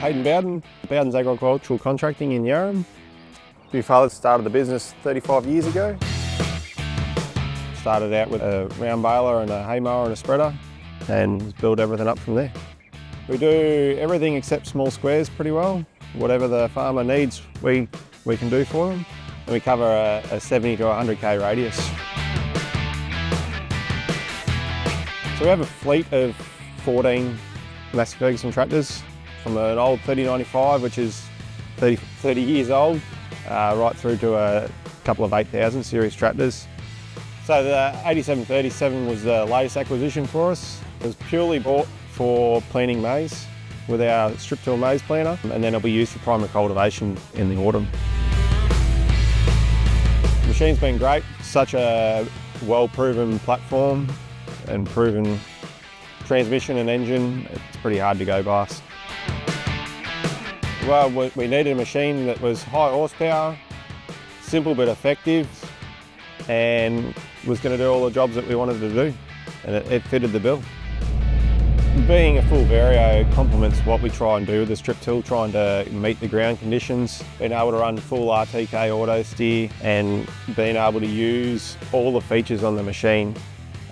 Hayden Bowden, Bowden's Agricultural Contracting in Yarram. My father started the business 35 years ago. Started out with a round baler and a hay mower and a spreader and built everything up from there. We do everything except small squares pretty well. Whatever the farmer needs, we can do for them. And we cover a 70 to 100k radius. So we have a fleet of 14 Massey Ferguson tractors from an old 3095, which is 30 years old, right through to a couple of 8000 series tractors. So the 8737 was the latest acquisition for us. It was purely bought for planting maize with our strip till maize planter, and then it'll be used for primary cultivation in the autumn. The machine's been great, such a well-proven platform and proven transmission and engine. It's pretty hard to go past. Well, we needed a machine that was high horsepower, simple but effective, and was going to do all the jobs that we wanted to do, and it fitted the bill. Being a full Vario complements what we try and do with the strip till, trying to meet the ground conditions, being able to run full RTK auto steer and being able to use all the features on the machine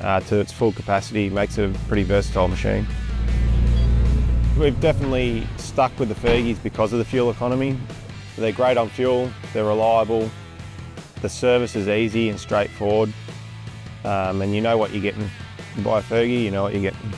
to its full capacity makes it a pretty versatile machine. We've definitely stuck with the Fergies because of the fuel economy. They're great on fuel, they're reliable, the service is easy and straightforward, and you know what you're getting. You buy a Fergie, you know what you're getting.